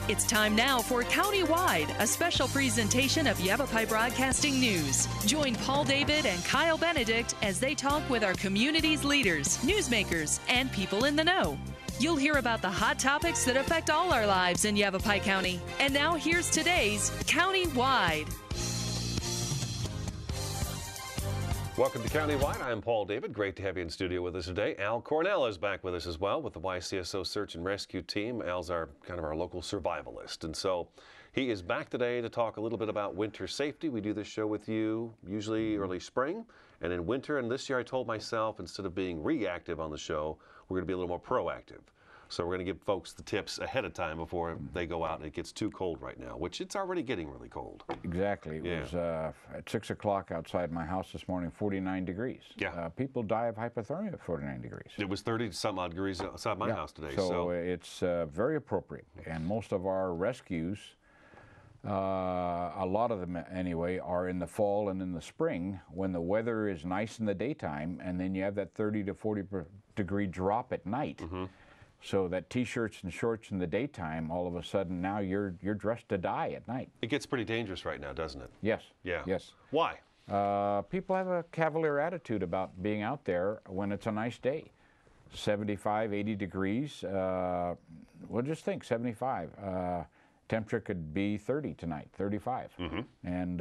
It's time now for Countywide, a special presentation of Yavapai Broadcasting News. Join Paul David and Kyle Benedict as they talk with our community's leaders, newsmakers, and people in the know. You'll hear about the hot topics that affect all our lives in Yavapai County. And now here's today's Countywide. Welcome to Countywide. I'm Paul David. Great to have you in studio with us today. Al Cornell is back with us as well with the YCSO Search and Rescue Team. Al's our local survivalist, and so he is back today to talk a little bit about winter safety. We do this show with you usually early spring and in winter, and this year I told myself instead of being reactive on the show, we're going to be a little more proactive. So we're going to give folks the tips ahead of time before they go out and it gets too cold right now, which it's already getting really cold. Exactly. It was at 6 o'clock outside my house this morning, 49 degrees. Yeah. People die of hypothermia at 49 degrees. It was 30-some odd degrees outside my house today. So it's very appropriate. And most of our rescues, a lot of them anyway, are in the fall and in the spring when the weather is nice in the daytime and then you have that 30 to 40 degree drop at night. Mm-hmm. So that T-shirts and shorts in the daytime, all of a sudden now you're dressed to die at night. It gets pretty dangerous right now, doesn't it? Yes. Yeah. Yes. Why? People have a cavalier attitude about being out there when it's a nice day. 75, 80 degrees. Well, just think 75. Temperature could be 30 tonight, 35. Mm-hmm. And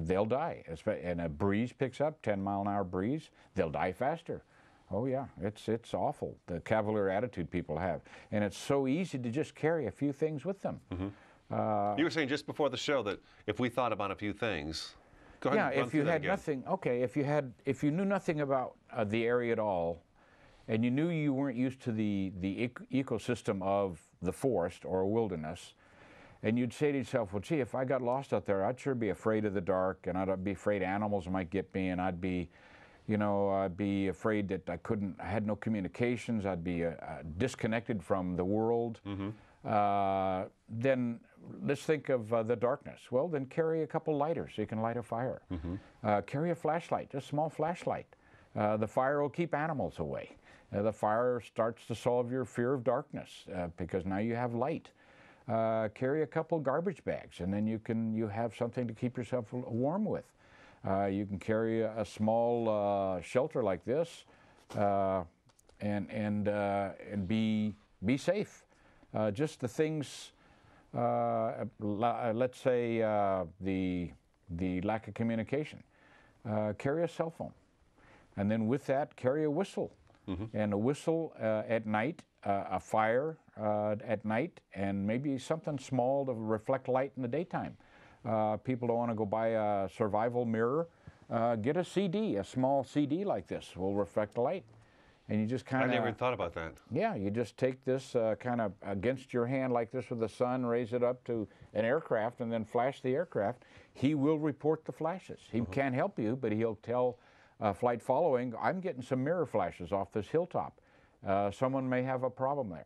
they'll die. And a breeze picks up, 10-mile-an-hour breeze, they'll die faster. Oh yeah, it's awful, the cavalier attitude people have. And it's so easy to just carry a few things with them. Mm-hmm. You were saying just before the show that if we thought about a few things, go ahead and run if you through that had again. nothing, okay, if you knew nothing about the area at all, and you knew you weren't used to the ecosystem of the forest or a wilderness, and you'd say to yourself, well, gee, if I got lost out there, I'd sure be afraid of the dark, and I'd be afraid animals might get me, and I'd be afraid that I had no communications, I'd be disconnected from the world. Mm-hmm. Then let's think of the darkness. Well, then carry a couple lighters so you can light a fire. Mm-hmm. Carry a flashlight, just a small flashlight. The fire will keep animals away. The fire starts to solve your fear of darkness because now you have light. Carry a couple garbage bags, and then you have something to keep yourself warm with. You can carry a small shelter like this and be safe. Just the things, let's say the lack of communication. Carry a cell phone, and then with that carry a whistle. Mm-hmm. And a whistle at night, a fire at night, and maybe something small to reflect light in the daytime. People don't want to go buy a survival mirror. Get a CD, a small CD like this will reflect light. And you just kind of... I never even thought about that. Yeah, you just take this kind of against your hand like this with the sun, raise it up to an aircraft, and then flash the aircraft. He will report the flashes. He can't help you, but he'll tell flight following, I'm getting some mirror flashes off this hilltop. Someone may have a problem there.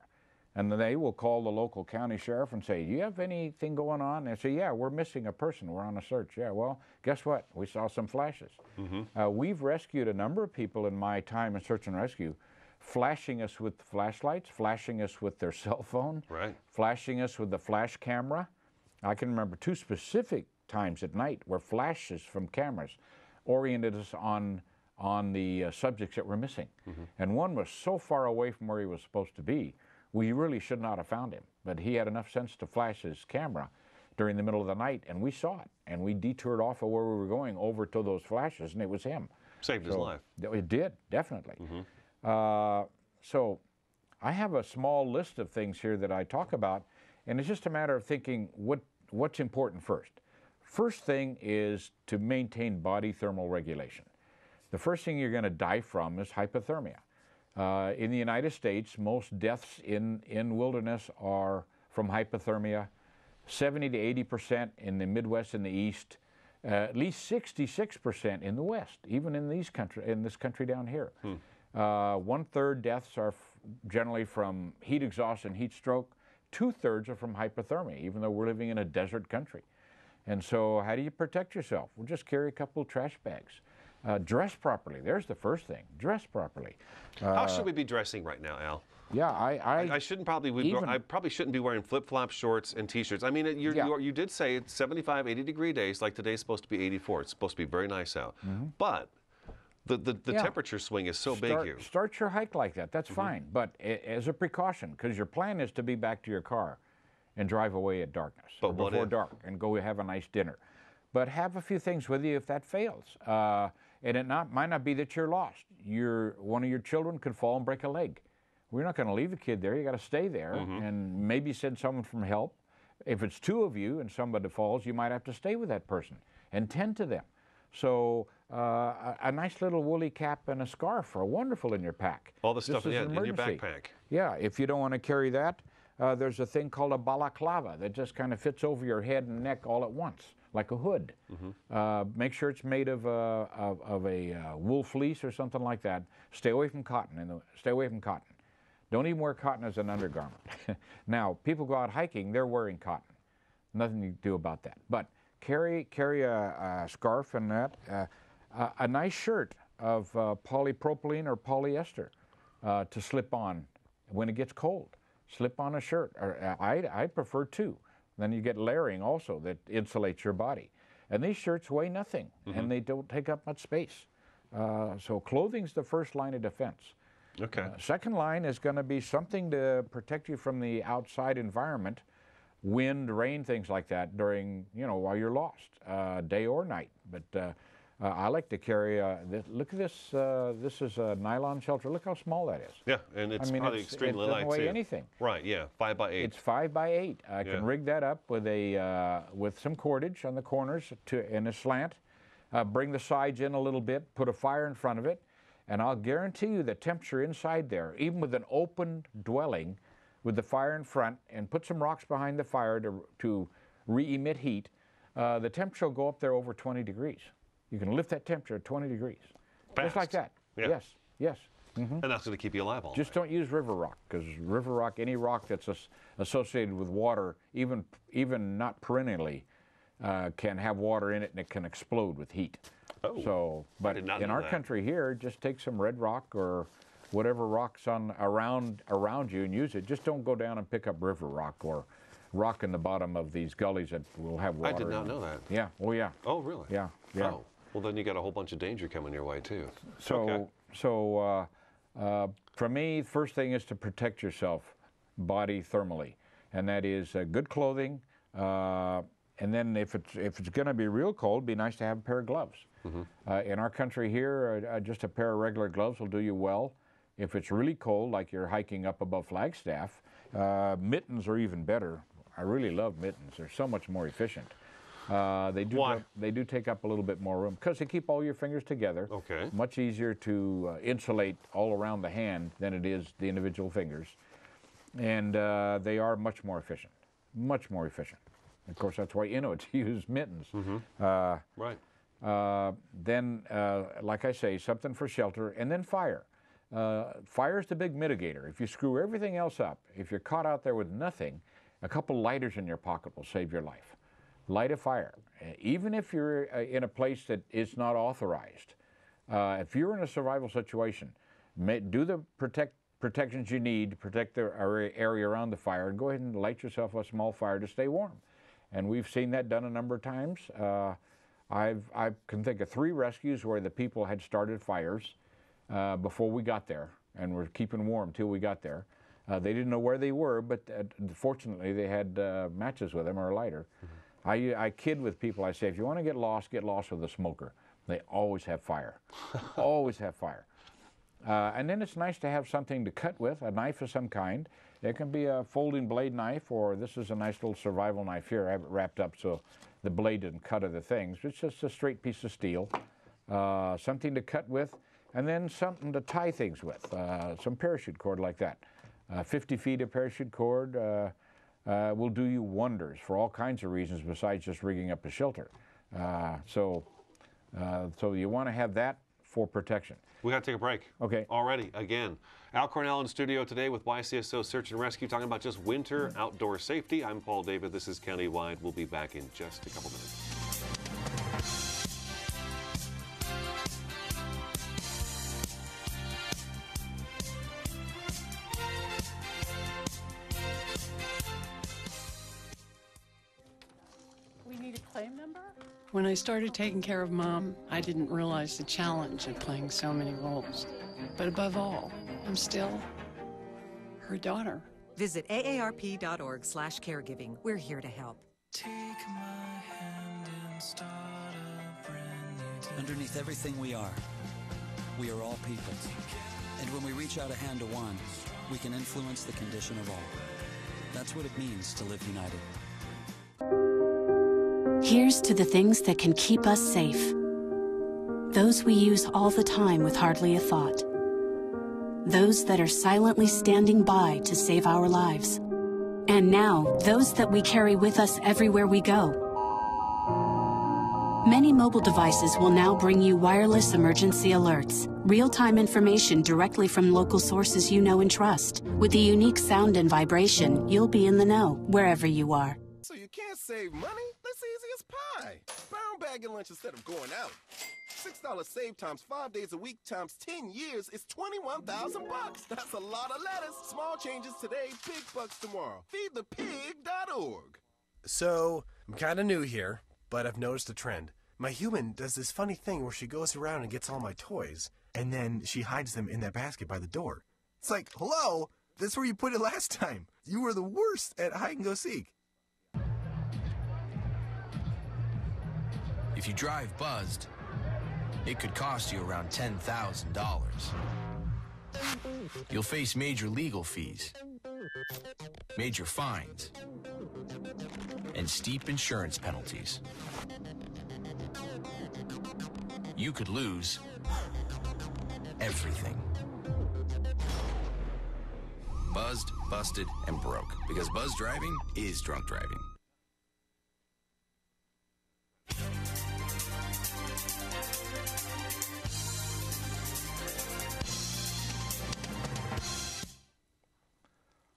And then they will call the local county sheriff and say, do you have anything going on? And they say, yeah, we're missing a person. We're on a search. Yeah, well, guess what? We saw some flashes. Mm-hmm. We've rescued a number of people in my time in search and rescue, flashing us with flashlights, flashing us with their cell phone, right, flashing us with the flash camera. I can remember 2 specific times at night where flashes from cameras oriented us on the subjects that were missing. Mm-hmm. And one was so far away from where he was supposed to be, we really should not have found him, but he had enough sense to flash his camera during the middle of the night, and we saw it, and we detoured off of where we were going over to those flashes, and it was him. Saved his life. It did, definitely. Mm-hmm. So I have a small list of things here that I talk about, and it's just a matter of thinking what's important first. First thing is to maintain body thermal regulation. The first thing you're going to die from is hypothermia. In the United States, most deaths in wilderness are from hypothermia, 70 to 80% in the Midwest and the East, at least 66% in the West, even in this country down here. 1/3 deaths are generally from heat exhaustion, heat stroke. 2/3 are from hypothermia, even though we're living in a desert country. And so how do you protect yourself? Well, just carry a couple of trash bags. Dress properly. There's the first thing. Dress properly. How should we be dressing right now, Al? Yeah, I shouldn't probably. I probably shouldn't be wearing flip-flop shorts and T-shirts. I mean, you did say it's 75, 80-degree days. Like today's supposed to be 84. It's supposed to be very nice out. But the temperature swing is so big here. Start your hike like that. That's fine. But as a precaution, because your plan is to be back to your car and drive away at darkness or before dark and go have a nice dinner. But have a few things with you if that fails. And it might not be that you're lost. One of your children could fall and break a leg. We're not going to leave the kid there. You got to stay there and maybe send someone from help. If it's two of you and somebody falls, you might have to stay with that person and tend to them. So a nice little woolly cap and a scarf are wonderful in your pack. All the stuff in your backpack. Yeah, if you don't want to carry that, there's a thing called a balaclava that just kind of fits over your head and neck all at once, like a hood. Make sure it's made of a wool fleece or something like that. Stay away from cotton. Stay away from cotton. Don't even wear cotton as an undergarment. Now, people go out hiking, they're wearing cotton. Nothing you can do about that. But carry a scarf and that. A nice shirt of polypropylene or polyester to slip on when it gets cold. Slip on a shirt. I prefer two. Then you get layering also that insulates your body. And these shirts weigh nothing, and they don't take up much space. So clothing's the first line of defense. Okay. Second line is going to be something to protect you from the outside environment, wind, rain, things like that during, while you're lost, day or night. But I like to carry, look at this, this is a nylon shelter. Look how small that is. Yeah, and it's probably extremely light, too. It doesn't weigh anything. Right, yeah, 5 by 8. It's 5 by 8. I can rig that up with some cordage on the corners in a slant, bring the sides in a little bit, put a fire in front of it, and I'll guarantee you the temperature inside there, even with an open dwelling with the fire in front, and put some rocks behind the fire to re-emit heat, the temperature will go up there over 20 degrees. You can lift that temperature at 20 degrees. Fast. Just like that. Yeah. Yes. And that's going to keep you alive all Just night. don't use river rock, because river rock, any rock that's associated with water, even not perennially, can have water in it and it can explode with heat. Oh, so, but in our country here, just take some red rock or whatever rock's around you and use it. Just don't go down and pick up river rock or rock in the bottom of these gullies that will have water. I did not know that. Yeah. Oh, yeah. Oh, really? Yeah. Oh, well, then you got a whole bunch of danger coming your way, too. So, for me, first thing is to protect yourself, body thermally, and that is good clothing. And then if it's going to be real cold, it'd be nice to have a pair of gloves. In our country here, just a pair of regular gloves will do you well. If it's really cold, like you're hiking up above Flagstaff, mittens are even better. I really love mittens. They're so much more efficient. They do take up a little bit more room because they keep all your fingers together. Okay. Much easier to insulate all around the hand than it is the individual fingers. And they are much more efficient. Much more efficient. Of course, that's why Inuits use mittens. Right. Then, like I say, something for shelter, and then fire. Fire is the big mitigator. If you screw everything else up, if you're caught out there with nothing, a couple lighters in your pocket will save your life. Light a fire. Even if you're in a place that is not authorized, if you're in a survival situation, do the protections you need to protect the area around the fire, and go ahead and light yourself a small fire to stay warm. And we've seen that done a number of times. I can think of 3 rescues where the people had started fires before we got there, and were keeping warm till we got there. They didn't know where they were, but fortunately they had matches with them or a lighter. I kid with people. I say, if you want to get lost with a smoker. They always have fire. Always have fire. And then it's nice to have something to cut with, a knife of some kind. It can be a folding blade knife, or this is a nice little survival knife here. I have it wrapped up so the blade doesn't cut other things. It's just a straight piece of steel. Something to cut with, and then something to tie things with. Some parachute cord like that. 50 feet of parachute cord will do you wonders for all kinds of reasons besides just rigging up a shelter. So you want to have that for protection. We got to take a break. Okay. Already, again. Al Cornell in studio today with YCSO Search and Rescue, talking about just winter outdoor safety. I'm Paul David. This is Countywide. We'll be back in just a couple minutes. claim number? When I started taking care of Mom, I didn't realize the challenge of playing so many roles. But above all, I'm still her daughter. Visit aarp.org/caregiving. We're here to help. Take my hand and start a brand new day. Underneath everything we are all people. And when we reach out a hand to one, we can influence the condition of all. That's what it means to live united. Here's to the things that can keep us safe. Those we use all the time with hardly a thought. Those that are silently standing by to save our lives. And now, those that we carry with us everywhere we go. Many mobile devices will now bring you wireless emergency alerts, real-time information directly from local sources you know and trust. With the unique sound and vibration, you'll be in the know, wherever you are. So you can't save money? That's easy as pie. Brown bagging lunch instead of going out. $6 save times 5 days a week times 10 years is $21,000. That's a lot of lettuce. Small changes today, big bucks tomorrow. Feedthepig.org. So, I'm kind of new here, but I've noticed a trend. My human does this funny thing where she goes around and gets all my toys, and then she hides them in that basket by the door. It's like, hello, that's where you put it last time. You were the worst at hide and go seek. If you drive buzzed, it could cost you around $10,000. You'll face major legal fees, major fines, and steep insurance penalties. You could lose everything. Buzzed, busted, and broke. Because buzz driving is drunk driving.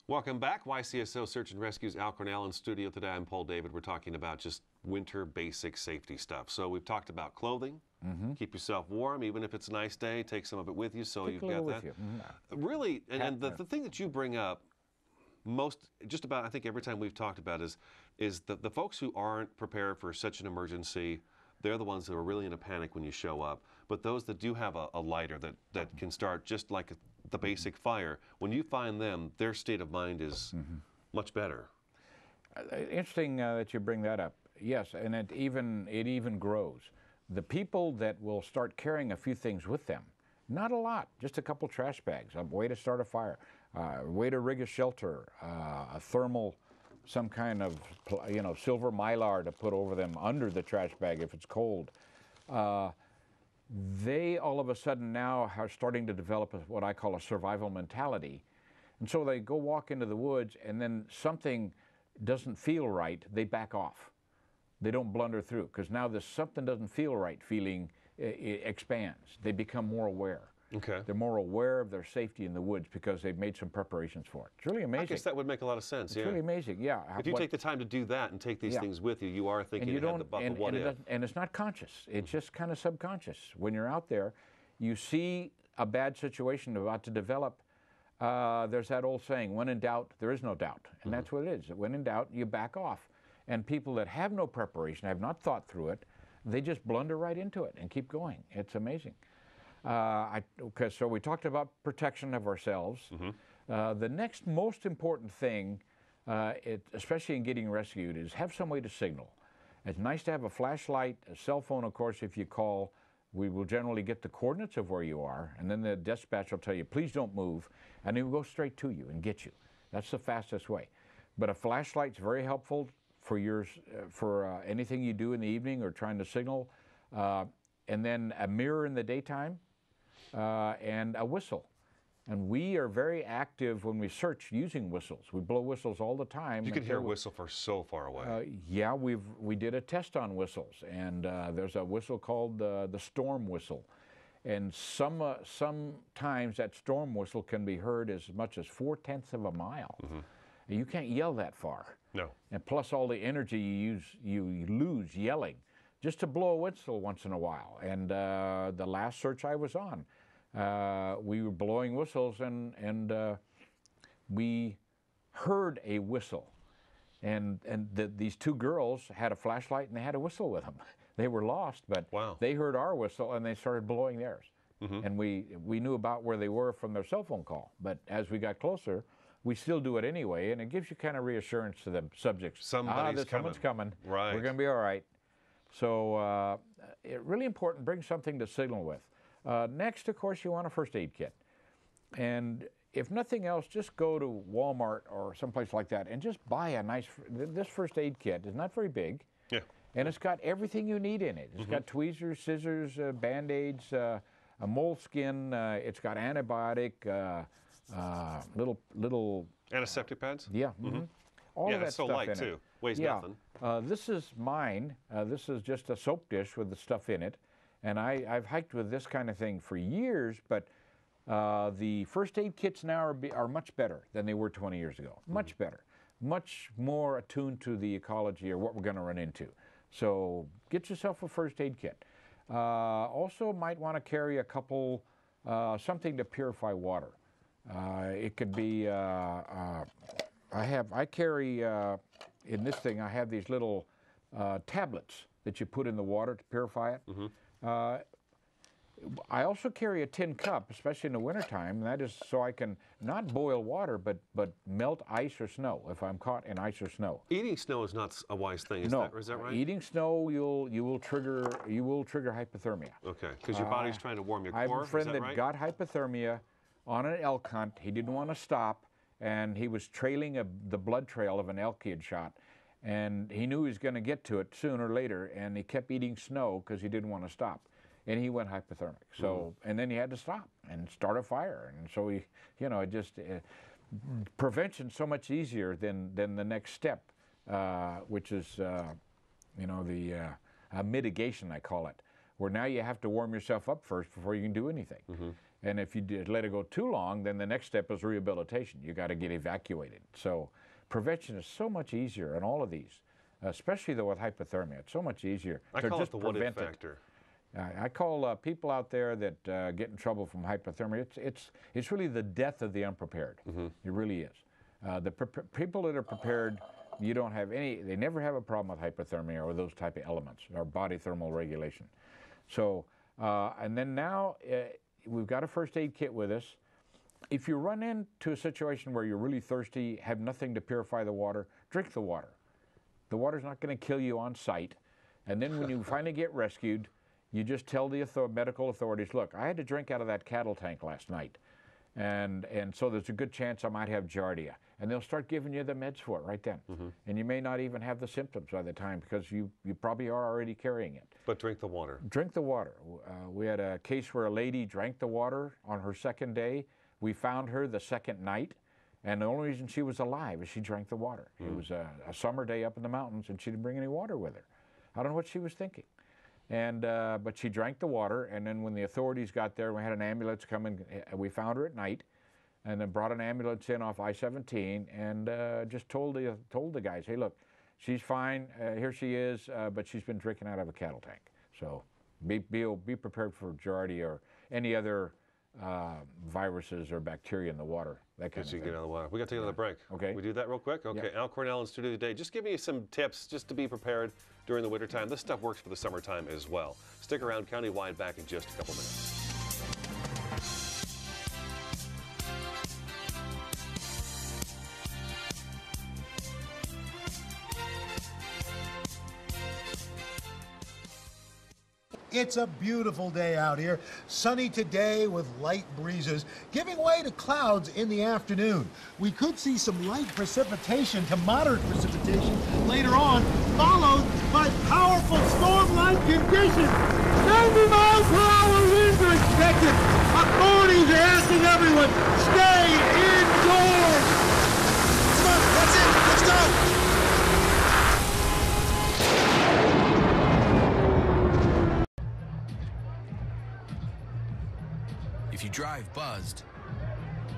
Welcome back. YCSO Search and Rescue's Al Cornell in studio today. I'm Paul David. We're talking about just winter basic safety stuff. So we've talked about clothing. Keep yourself warm, even if it's a nice day. Take some of it with you, so you've got that. Really, and the thing that you bring up just about, I think every time we've talked about is the folks who aren't prepared for such an emergency. They're the ones that are really in a panic when you show up. But those that do have a lighter that can start just like the basic fire, when you find them, their state of mind is much better. Interesting that you bring that up. Yes, and it even grows. The people that will start carrying a few things with them, not a lot, just a couple trash bags, a way to start a fire, a way to rig a shelter, a thermal, some kind of silver mylar to put over them under the trash bag if it's cold. They all of a sudden now are starting to develop what I call a survival mentality. And so they go walk into the woods and then something doesn't feel right, they back off. They don't blunder through because now this something doesn't feel right feeling it expands. They become more aware. Okay. They're more aware of their safety in the woods because they've made some preparations for it. It's really amazing. I guess that would make a lot of sense, It's really amazing, yeah. If you take the time to do that and take these things with you, you are thinking ahead the what if. And it's not conscious. It's just kind of subconscious. When you're out there, you see a bad situation about to develop. There's that old saying, when in doubt, there is no doubt. And that's what it is. When in doubt, you back off. And people that have no preparation, have not thought through it, they just blunder right into it and keep going. It's amazing. So we talked about protection of ourselves. The next most important thing, especially in getting rescued, is have some way to signal. It's nice to have a flashlight, a cell phone, of course. If you call, we will generally get the coordinates of where you are, and then the dispatch will tell you, please don't move, and he will go straight to you and get you. That's the fastest way. But a flashlight's very helpful for anything you do in the evening or trying to signal. And then a mirror in the daytime. And a whistle. And we are very active when we search using whistles. We blow whistles all the time. You can hear a whistle for so far away. Yeah, we did a test on whistles, and there's a whistle called the storm whistle. And sometimes that storm whistle can be heard as much as 4/10 of a mile. And you can't yell that far. No. And plus all the energy you lose yelling. Just to blow a whistle once in a while. And the last search I was on, we were blowing whistles and we heard a whistle. And these two girls had a flashlight and they had a whistle with them. They were lost, but they heard our whistle and they started blowing theirs. And we knew about where they were from their cell phone call. But as we got closer, we still do it anyway, and it gives you kind of reassurance to the subjects. Someone's coming. Right. We're going to be all right. So it's really important, bring something to signal with. Next, of course, you want a first aid kit. And if nothing else, just go to Walmart or someplace like that and just buy a nice, this first aid kit is not very big. Yeah. And it's got everything you need in it. It's got tweezers, scissors, Band-Aids, a moleskin, it's got antibiotic, little antiseptic pads? Yeah. All of that it's so stuff light in too. It. Weighs nothing. This is mine. This is just a soap dish with the stuff in it. And I've hiked with this kind of thing for years, but the first aid kits now are much better than they were 20 years ago. Much better. Much more attuned to the ecology or what we're going to run into. So get yourself a first aid kit. Also might want to carry a couple, something to purify water. It could be, I carry, in this thing, I have these little tablets that you put in the water to purify it. I also carry a tin cup, especially in the wintertime, and that is so I can not boil water, but melt ice or snow if I'm caught in ice or snow. Eating snow is not a wise thing, is that right? Eating snow, you will trigger hypothermia. Okay, because your body's trying to warm your core. I have a friend that got hypothermia on an elk hunt. He didn't want to stop, and he was trailing the blood trail of an elk he had shot, and he knew he was going to get to it sooner or later, and he kept eating snow because he didn't want to stop. And he went hypothermic. So, and then he had to stop and start a fire. And so he, prevention's so much easier than the next step, which is, mitigation, I call it, where now you have to warm yourself up first before you can do anything. And if you let it go too long, then the next step is rehabilitation. You got to get evacuated. So prevention is so much easier in all of these, especially though with hypothermia. It's so much easier to just call it the prevent what-if factor. I call people out there that get in trouble from hypothermia, it's really the death of the unprepared. It really is. The people that are prepared, you don't have they never have a problem with hypothermia or those type of elements, or body thermal regulation. So, and then now we've got a first aid kit with us. If you run into a situation where you're really thirsty, have nothing to purify the water, drink the water. The water's not going to kill you on sight. And then when you finally get rescued, you just tell the medical authorities, look, I had to drink out of that cattle tank last night, and so there's a good chance I might have giardia. And they'll start giving you the meds for it right then. And you may not even have the symptoms by the time because you probably are already carrying it. But drink the water. Drink the water. We had a case where a lady drank the water on her second day. We found her the second night, and the only reason she was alive is she drank the water. It was a summer day up in the mountains, and she didn't bring any water with her. I don't know what she was thinking. And but she drank the water, and then when the authorities got there, we had an ambulance come in. We found her at night, and then brought an ambulance in off I-17, and just told the guys, hey, look, she's fine. Here she is, but she's been drinking out of a cattle tank. So be prepared for giardia or any other viruses or bacteria in the water. That kind of thing. Get out of the water. We got to take another break. Okay. We do that real quick? Okay. Al Cornell in studio today. Just give me some tips just to be prepared during the wintertime. This stuff works for the summertime as well. Stick around. Countywide back in just a couple minutes. It's a beautiful day out here. Sunny today with light breezes, giving way to clouds in the afternoon. We could see some light precipitation to moderate precipitation later on, followed by powerful storm-like conditions. 90 miles per hour winds are expected. Authorities are asking everyone, stay indoors. Come on, that's it. Let's go. If you drive buzzed,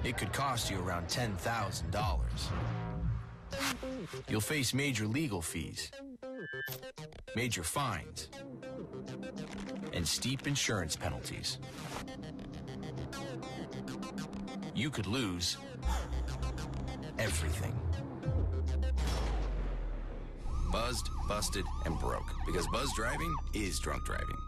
it could cost you around $10,000. You'll face major legal fees, major fines, and steep insurance penalties. You could lose everything. buzzed, busted, and broke. Because buzz driving is drunk driving.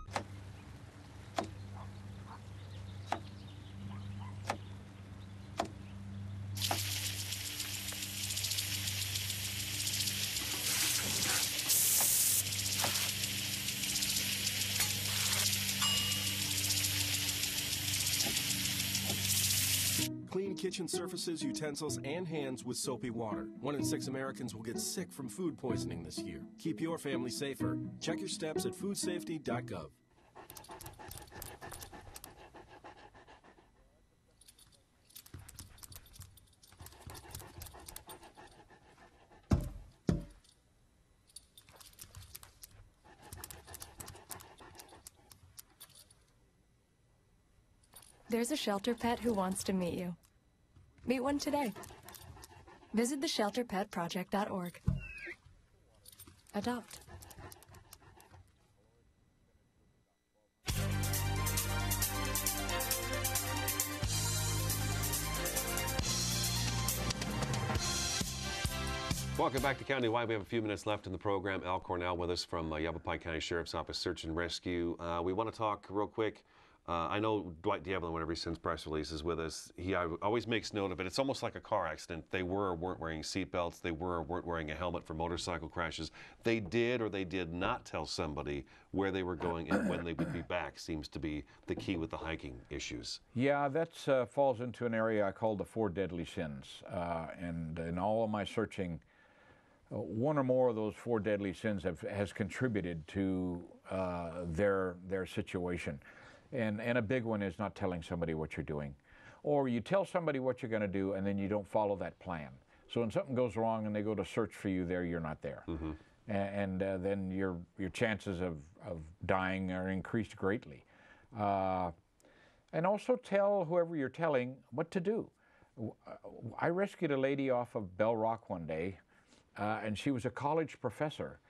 Clean kitchen surfaces, utensils, and hands with soapy water. 1 in 6 Americans will get sick from food poisoning this year. Keep your family safer. Check your steps at foodsafety.gov. There's a shelter pet who wants to meet you. Meet one today. Visit theshelterpetproject.org. Adopt. Welcome back to Countywide. We have a few minutes left in the program. Al Cornell with us from Yavapai County Sheriff's Office Search and Rescue. We want to talk real quick. I know Dwight Diablo, whenever he sends press releases with us, he always makes note of it. It's almost like a car accident. They were or weren't wearing seatbelts. They were or weren't wearing a helmet for motorcycle crashes. They did or they did not tell somebody where they were going and when they would be back seems to be the key with the hiking issues. Yeah, that falls into an area I call the 4 deadly sins. And in all of my searching, one or more of those 4 deadly sins has contributed to their situation. And a big one is not telling somebody what you're doing. Or you tell somebody what you're going to do and then you don't follow that plan. So when something goes wrong and they go to search for you there, you're not there. Mm-hmm. And then your chances of dying are increased greatly. And also tell whoever you're telling what to do. I rescued a lady off of Bell Rock one day, and she was a college professor.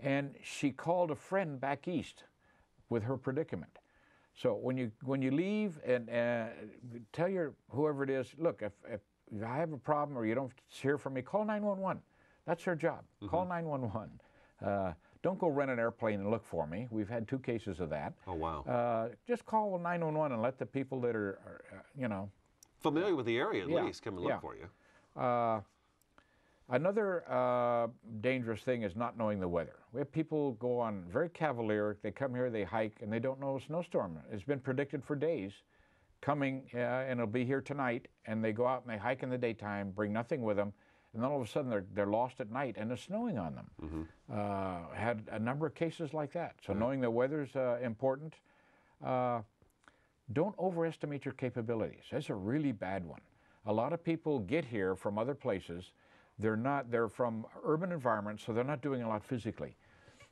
And she called a friend back east with her predicament. So when you leave and tell whoever it is, look, if I have a problem or you don't hear from me, call 911. That's their job. Mm-hmm. Call 911. Don't go rent an airplane and look for me. We've had 2 cases of that. Oh, wow. Just call 911 and let the people that are familiar with the area at least come and look for you. Another dangerous thing is not knowing the weather. We have people go on very cavalier. They come here, they hike, and they don't know a snowstorm. It's been predicted for days coming, and it'll be here tonight, and they go out and they hike in the daytime, bring nothing with them, and then all of a sudden they're lost at night, and it's snowing on them. Mm-hmm. Had a number of cases like that. So knowing the weather's important. Don't overestimate your capabilities. That's a really bad one. A lot of people get here from other places. They're from urban environments, so they're not doing a lot physically.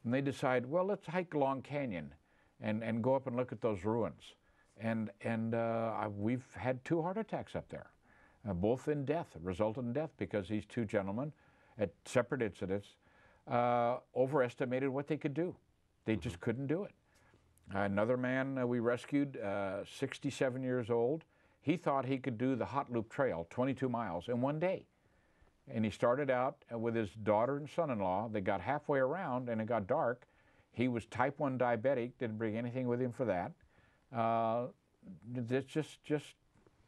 And they decide, well, let's hike Long Canyon and go up and look at those ruins. And we've had 2 heart attacks up there, both in death, resulted in death because these 2 gentlemen at separate incidents overestimated what they could do. They just couldn't do it. Another man we rescued, 67 years old, he thought he could do the Hot Loop Trail, 22 miles in one day. And he started out with his daughter and son-in-law. They got halfway around and it got dark. He was type 1 diabetic, didn't bring anything with him for that. It's just,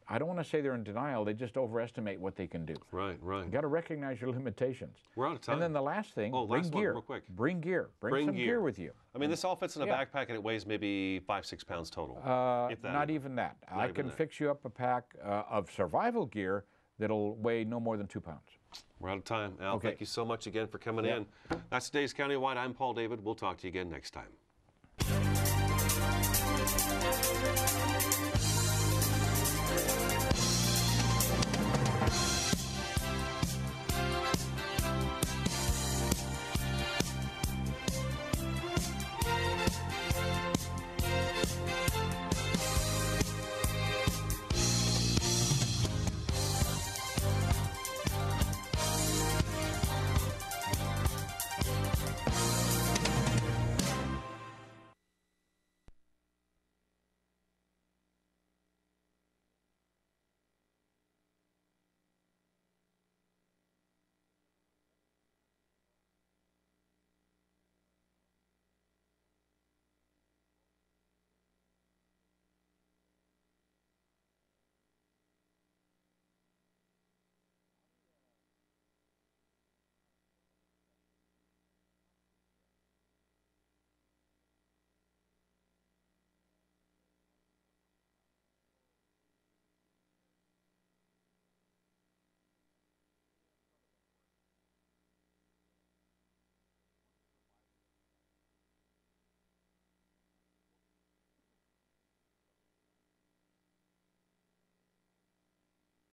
I don't want to say they're in denial, they just overestimate what they can do. Right. You got to recognize your limitations. We're out of time. And then the last thing, bring gear. Real quick. Bring gear. Bring some gear with you. I mean, this all fits in a backpack and it weighs maybe 5-6 pounds total. Not even that. I can fix you up a pack of survival gear that'll weigh no more than 2 pounds. We're out of time. Al, thank you so much again for coming in. That's today's Countywide. I'm Paul David. We'll talk to you again next time.